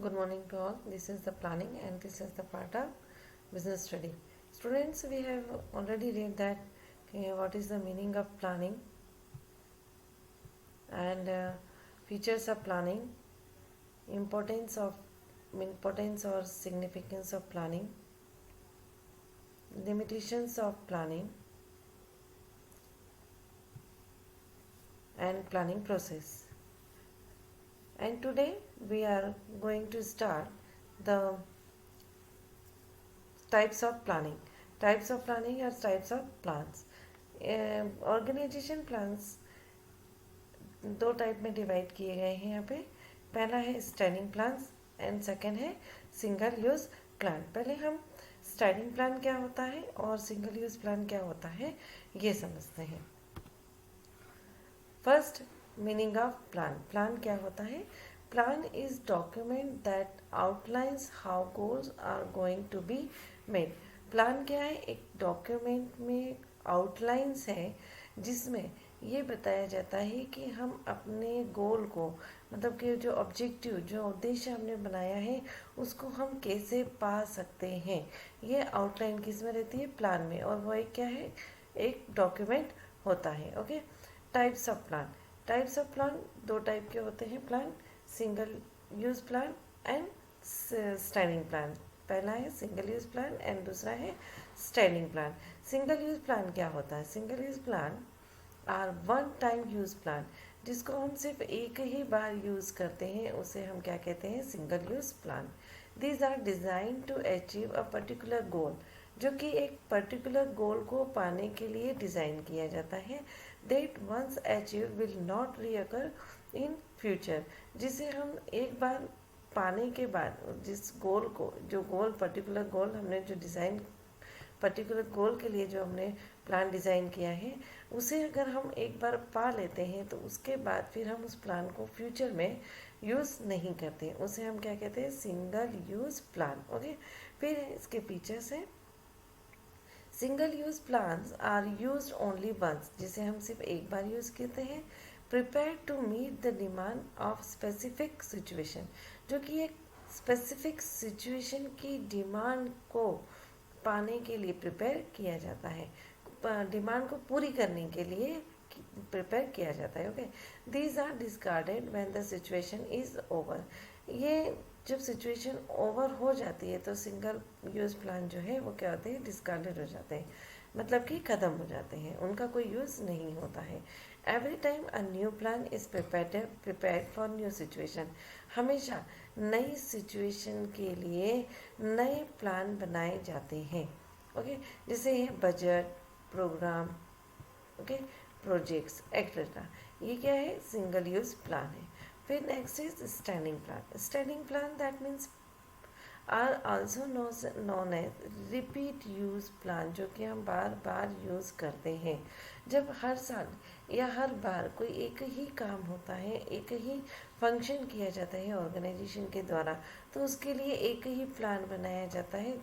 Good morning to all. This is the planning and this is the part of business study. Students, we have already read that what is the meaning of planning and features of planning, importance or significance of planning, limitations of planning and planning process. And today we are going to start the types of planning. Types of planning are types of plans. Organisation plans दो type में divide किए गए हैं यहाँ पे. पहला है standing plans and second है सिंगल यूज प्लान. पहले हम स्टैंडिंग प्लान क्या होता है और सिंगल यूज प्लान क्या होता है ये समझते हैं. First, meaning of plan. Plan क्या होता है? Plan is document that outlines how goals are going to be made. Plan क्या है? एक डॉक्यूमेंट में आउटलाइंस है जिसमें ये बताया जाता है कि हम अपने गोल को, मतलब कि जो ऑब्जेक्टिव, जो उद्देश्य हमने बनाया है उसको हम कैसे पा सकते हैं. ये आउटलाइन किस में रहती है? प्लान में. और वो एक क्या है? एक डॉक्यूमेंट होता है. Okay. Types of plan. Types of plan दो टाइप के होते हैं plan. Single use plan and standing plan. पहला है सिंगल यूज प्लान एंड दूसरा है standing plan. Single use plan क्या होता है? Single use plan are one time use plan. जिसको हम सिर्फ एक ही बार यूज़ करते हैं उसे हम क्या कहते हैं? Single use plan. These are design to achieve a particular goal. जो कि एक पर्टिकुलर गोल को पाने के लिए डिज़ाइन किया जाता है. That once achieve will not reoccur in future. जिसे हम एक बार पाने के बाद, जिस गोल को, जो गोल, पर्टिकुलर गोल हमने जो डिज़ाइन, पर्टिकुलर गोल के लिए जो हमने प्लान डिज़ाइन किया है, उसे अगर हम एक बार पा लेते हैं तो उसके बाद फिर हम उस प्लान को फ्यूचर में यूज़ नहीं करते. उसे हम क्या कहते हैं? Single use plan. ओके. फिर इसके फीचर्स है. Single use plans are used only once. जिसे हम सिर्फ एक बार यूज़ करते हैं. Prepare to meet the demand of specific situation. जो कि एक स्पेसिफिक सिचुएशन की डिमांड को पाने के लिए प्रिपेयर किया जाता है. डिमांड को पूरी करने के लिए प्रिपेयर किया जाता है. Okay. These are discarded when the situation is over. ये जब सिचुएशन ओवर हो जाती है तो सिंगल यूज प्लान जो है वो क्या होते हैं? डिस्कार्डेड हो जाते हैं, मतलब कि ख़त्म हो जाते हैं, उनका कोई यूज़ नहीं होता है. Every time a new plan is prepared for new situation. हमेशा नई सिचुएशन के लिए नए प्लान बनाए जाते हैं. ओके. जैसे ये budget, programme, okay, projects etcetera. ये क्या है? सिंगल यूज प्लान है. फिर next is standing plan. Standing plan that means are also known as repeat use plan. जो कि हम बार बार यूज़ करते हैं. जब हर साल या हर बार कोई एक ही काम होता है, एक ही फंक्शन किया जाता है ऑर्गेनाइजेशन के द्वारा, तो उसके लिए एक ही प्लान बनाया जाता है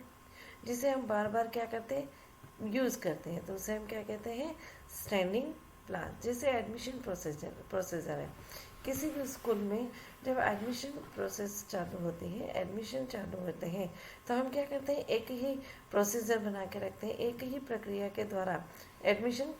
जिसे हम बार बार क्या करते हैं? यूज़ करते हैं. तो उसे हम क्या कहते हैं? Standing plan. जैसे एडमिशन प्रोसीजर है. किसी भी स्कूल में जब एडमिशन प्रोसेस चालू होती है, एडमिशन चालू होते हैं, तो हम क्या करते हैं? एक ही प्रोसीजर बना के रखते हैं. एक ही प्रक्रिया के द्वारा एडमिशन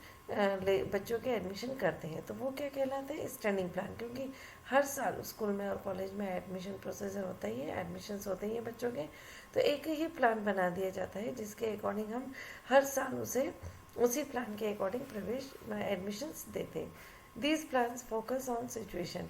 बच्चों के एडमिशन करते हैं. तो वो क्या कहलाते हैं? Standing plan. क्योंकि हर साल स्कूल में और कॉलेज में एडमिशन प्रोसीजर होता ही है, एडमिशन्स होते ही हैं बच्चों के. तो एक ही प्लान बना दिया जाता है जिसके अकॉर्डिंग हम हर साल उसे उसी प्लान के अकॉर्डिंग प्रवेश एडमिशन्स देते हैं. These plans focus on situation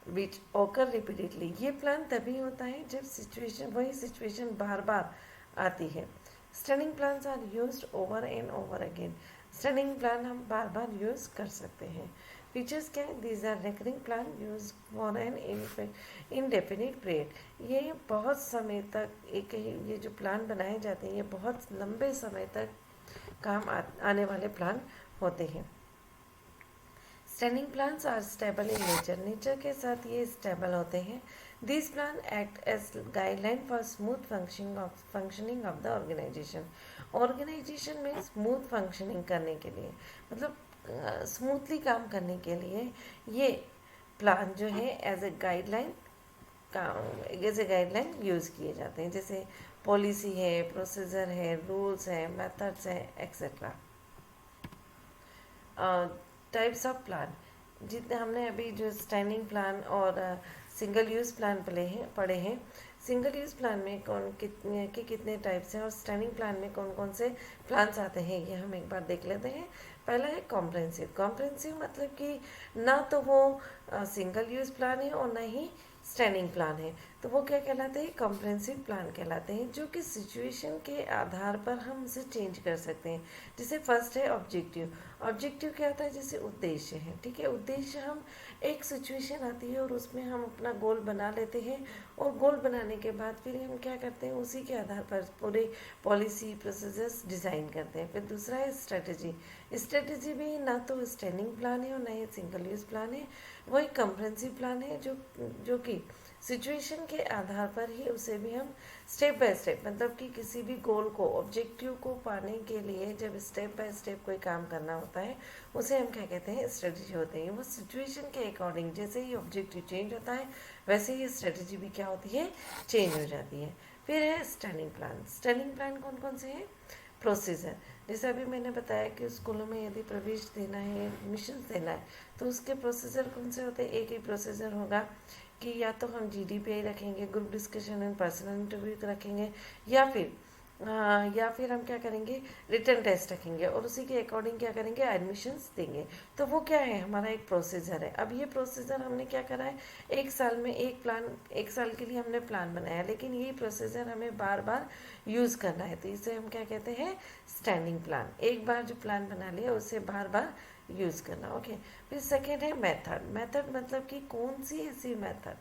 which ओकर रिपीटेडली. ये प्लान तभी होता है जब वही सिचुएशन बार बार आती है. Standing plans are used over and over again. Standing plan हम बार बार यूज़ कर सकते हैं. फीचर्स क्या है? These are recurring plan use for an indefinite period. ये बहुत समय तक ये जो प्लान बनाए जाते हैं ये बहुत लंबे समय तक काम आने वाले प्लान होते हैं. Standing plans are stable in nature. Nature के साथ ये स्टेबल होते हैं. This plan act as guideline for smooth functioning of the organization. Organization में स्मूथ फंक्शनिंग करने के लिए, मतलब स्मूथली काम करने के लिए ये प्लान जो है एज ए गाइडलाइन जैसे गाइडलाइन यूज़ किए जाते हैं, जैसे पॉलिसी है, प्रोसीजर है, रूल्स है, मेथड्स है, एक्सेट्रा। टाइप्स ऑफ प्लान, जितने हमने अभी जो स्टैंडिंग प्लान और सिंगल यूज़ प्लान पढ़े हैं। सिंगल यूज़ प्लान में कितने टाइप्स हैं और स्टैंडिंग प्लान में कौन कौन से प्लान्स आते हैं, ये हम एक बार देख लेते हैं। पहला है कॉम्प्रहेंसिव। कॉम्प्रहेंसिव मतलब कि ना तो वो सिंगल यूज़ प्लान है और ना ही स्टैंडिंग प्लान है, तो वो क्या कहलाते हैं, कॉम्प्रहेंसिव प्लान कहलाते हैं, जो कि सिचुएशन के आधार पर हम उसे चेंज कर सकते हैं। जैसे फर्स्ट है ऑब्जेक्टिव। ऑब्जेक्टिव क्या होता है, जैसे उद्देश्य है, ठीक है। उद्देश्य, हम एक सिचुएशन आती है और उसमें हम अपना गोल बना लेते हैं, और गोल बनाने के बाद फिर हम क्या करते हैं, उसी के आधार पर पूरे पॉलिसी प्रोसीजर्स डिज़ाइन करते हैं। फिर दूसरा है स्ट्रेटजी। स्ट्रेटजी भी ना तो स्टैंडिंग प्लान है और ना ही सिंगल यूज़ प्लान है, वो एक कम्प्रहेंसिव प्लान है, जो कि सिचुएशन के आधार पर ही उसे भी हम स्टेप बाय स्टेप, मतलब कि किसी भी गोल को, ऑब्जेक्टिव को पाने के लिए जब स्टेप बाय स्टेप कोई काम करना होता है, उसे हम क्या कहते हैं, स्ट्रेटजी होते हैं। वो सिचुएशन के अकॉर्डिंग जैसे ही ऑब्जेक्टिव चेंज होता है, वैसे ही स्ट्रेटजी भी क्या होती है, चेंज हो जाती है। फिर है स्टैंडिंग प्लान। स्टैंडिंग प्लान कौन कौन से हैं, प्रोसीजर। जैसे अभी मैंने बताया कि स्कूलों में यदि प्रवेश देना है, एडमिशन देना है, तो उसके प्रोसीजर कौन से होते हैं। एक ही प्रोसीजर होगा कि या तो हम GDPI रखेंगे, group discussion and personal interview रखेंगे, या फिर हम क्या करेंगे, रिटन टेस्ट रखेंगे, और उसी के अकॉर्डिंग क्या करेंगे, एडमिशन्स देंगे। तो वो क्या है, हमारा एक प्रोसीजर है। अब ये प्रोसीजर हमने क्या करा है, एक साल में एक प्लान, एक साल के लिए हमने प्लान बनाया, लेकिन यही प्रोसीजर हमें बार बार यूज़ करना है, तो इसे हम क्या कहते हैं, स्टैंडिंग प्लान। एक बार जो प्लान बना लिया उसे बार बार यूज़ करना, ओके। फिर सेकेंड है मेथड। मेथड मतलब कि कौन सी ऐसी मेथड,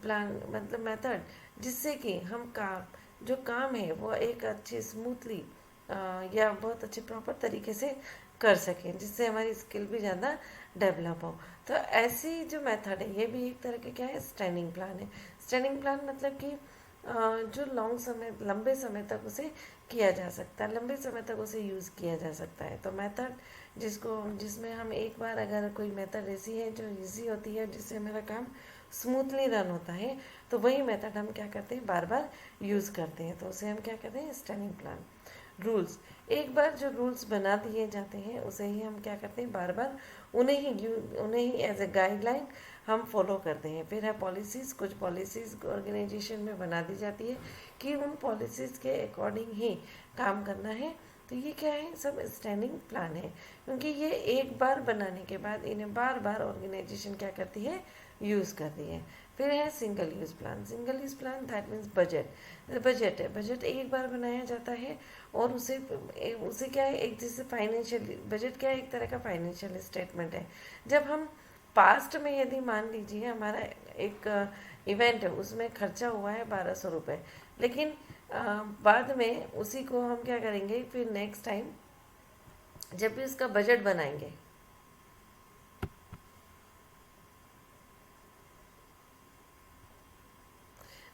प्लान मतलब मेथड, जिससे कि हम जो काम है वो एक अच्छी स्मूथली या बहुत अच्छे प्रॉपर तरीके से कर सकें, जिससे हमारी स्किल भी ज़्यादा डेवलप हो। तो ऐसी जो मेथड है, ये भी एक तरह के क्या है, स्टैंडिंग प्लान है। स्टैंडिंग प्लान मतलब कि जो लंबे समय तक उसे किया जा सकता है, लंबे समय तक उसे यूज़ किया जा सकता है। तो मेथड जिसमें हम एक बार, अगर कोई मेथड ऐसी है जो इजी होती है, जिससे मेरा काम स्मूथली रन होता है, तो वही मेथड हम क्या करते हैं, बार बार यूज़ करते हैं, तो उसे हम क्या कहते हैं, स्टैंडिंग प्लान। रूल्स, एक बार जो रूल्स बना दिए जाते हैं उसे ही हम क्या करते हैं, बार बार उन्हें ही एज ए गाइडलाइन हम फॉलो करते हैं। फिर है पॉलिसीज़। कुछ पॉलिसीज़ ऑर्गेनाइजेशन में बना दी जाती है कि उन पॉलिसीज़ के अकॉर्डिंग ही काम करना है, तो ये क्या है, सब स्टैंडिंग प्लान है, क्योंकि ये एक बार बनाने के बाद इन्हें बार बार ऑर्गेनाइजेशन क्या करती है, यूज़ करती है। फिर है single use plan. Single use plan that means budget. Budget है, बजट एक बार बनाया जाता है, और उसे क्या है, एक जैसे फाइनेंशियल बजट क्या है, एक तरह का फाइनेंशियल स्टेटमेंट है। जब हम पास्ट में, यदि मान लीजिए हमारा एक इवेंट है, उसमें खर्चा हुआ है 1200 रुपये, लेकिन बाद में उसी को हम क्या करेंगे, फिर नेक्स्ट टाइम जब भी उसका बजट बनाएंगे,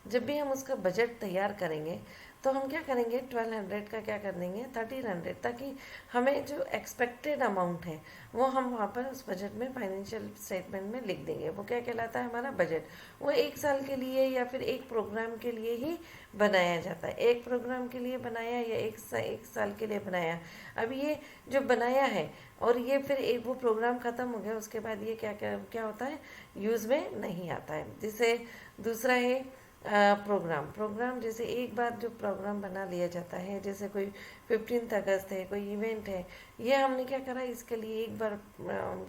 जब भी हम उसका बजट तैयार करेंगे, तो हम क्या करेंगे, 1200 का क्या कर देंगे, 1300, ताकि हमें जो एक्सपेक्टेड अमाउंट है वो हम वहाँ पर उस बजट में, फाइनेंशियल स्टेटमेंट में लिख देंगे। वो क्या कहलाता है, हमारा बजट। वो एक साल के लिए या फिर एक प्रोग्राम के लिए ही बनाया जाता है। एक प्रोग्राम के लिए बनाया या एक साल के लिए बनाया। अब ये जो बनाया है, और ये फिर एक वो प्रोग्राम ख़त्म हो गया, उसके बाद ये क्या क्या क्या होता है, यूज़ में नहीं आता है। जैसे दूसरा है प्रोग्राम। जैसे एक बार जो प्रोग्राम बना लिया जाता है, जैसे कोई 15 अगस्त है, कोई इवेंट है, ये हमने क्या करा, इसके लिए एक बार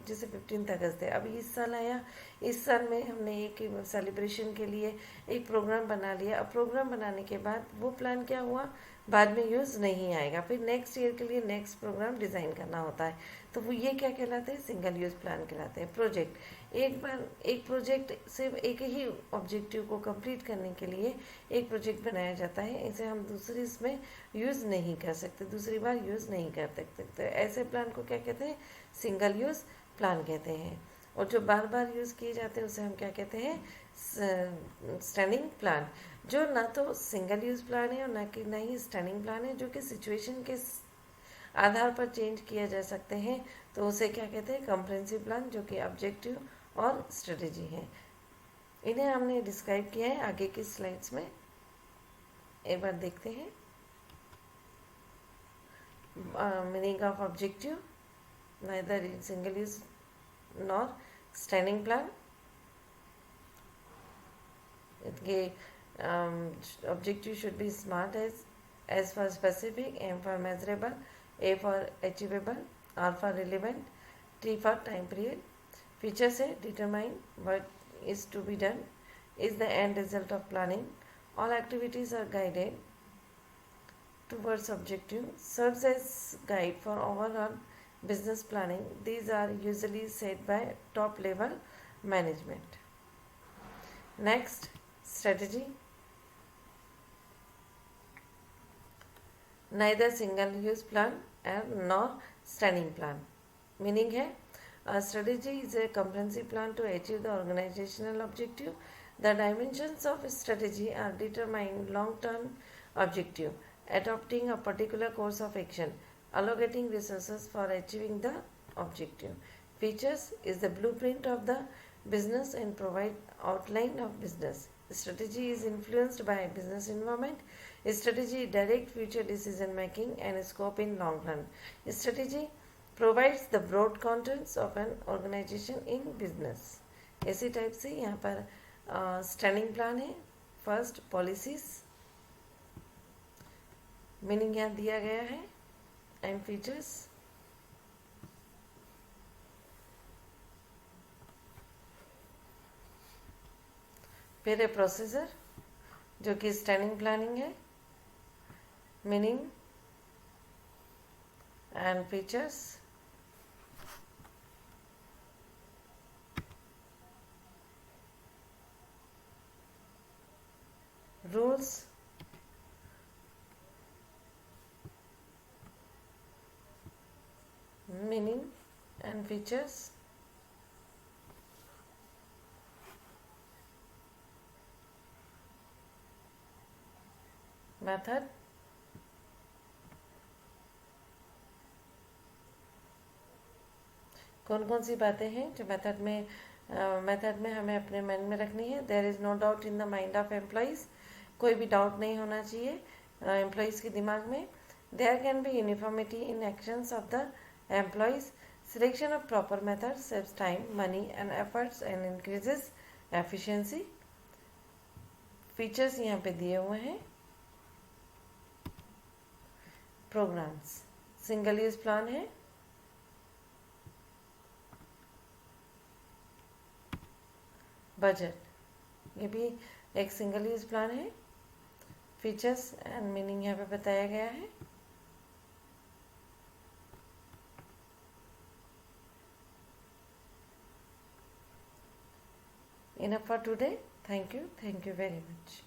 जैसे 15 अगस्त है, अभी इस साल आया, इस साल में हमने एक सेलिब्रेशन के लिए एक प्रोग्राम बना लिया। अब प्रोग्राम बनाने के बाद वो प्लान क्या हुआ, बाद में यूज़ नहीं आएगा, फिर नेक्स्ट ईयर के लिए नेक्स्ट प्रोग्राम डिज़ाइन करना होता है, तो वो ये क्या कहलाते हैं, सिंगल यूज़ प्लान कहलाते हैं। प्रोजेक्ट, एक बार एक प्रोजेक्ट सिर्फ एक ही ऑब्जेक्टिव को कंप्लीट करने के लिए एक प्रोजेक्ट बनाया जाता है, इसे हम दूसरी इसमें यूज़ नहीं कर सकते, दूसरी बार यूज़ नहीं कर सकते, तो ऐसे प्लान को क्या कहते हैं, सिंगल यूज़ प्लान कहते हैं। और जो बार बार यूज़ किए जाते हैं उसे हम क्या कहते हैं, स्टैंडिंग प्लान। जो ना तो सिंगल यूज़ प्लान है और ना ही स्टैंडिंग प्लान है, जो कि सिचुएशन के आधार पर चेंज किया जा सकते हैं, तो उसे क्या कहते हैं, कॉम्प्रिहेंसिव प्लान, जो कि ऑब्जेक्टिव और स्ट्रेटेजी है। इन्हें हमने डिस्क्राइब किया है आगे की स्लाइड्स में, एक बार देखते हैं। Meaning of objective, neither in single use nor standing plan. के objective should be SMART, as for specific, M for measurable, A for achievable, R for relevant, T for time period. Feature से determine what is to be done, is the end result of planning. All activities are guided towards objective, serves as guide for overall business planning. These are usually set by top level management. Next, strategy. Neither single use plan and nor standing plan. Meaning है, a strategy is a comprehensive plan to achieve the organizational objective. The dimensions of strategy are determined long-term objective, adopting a particular course of action, allocating resources for achieving the objective. Features is the blueprint of the business and provide outline of business. Strategy is influenced by business environment. Strategy direct future decision making and scope in long run. Strategy provides the broad contents of an organization in business. इसी type से यहाँ पर standing plan है। First policies, meaning यहाँ दिया गया है, and features. फिर है प्रोसीजर जो कि स्टैंडिंग प्लानिंग है, meaning and features. Rules, meaning and features. Method, कौन कौन सी बातें हैं जो मेथड में हमें अपने माइंड में रखनी है। There is no doubt in the mind of employees, कोई भी डाउट नहीं होना चाहिए एम्प्लॉइज़ के दिमाग में। There can be uniformity in actions of the employees. Selection of proper method saves time, money and efforts and increases efficiency. Features यहाँ पे दिए हुए हैं। प्रोग्राम्स, सिंगल यूज प्लान है। बजट, ये भी एक सिंगल यूज प्लान है। फीचर्स एंड मीनिंग यहाँ पे बताया गया है। Enough for today. Thank you very much.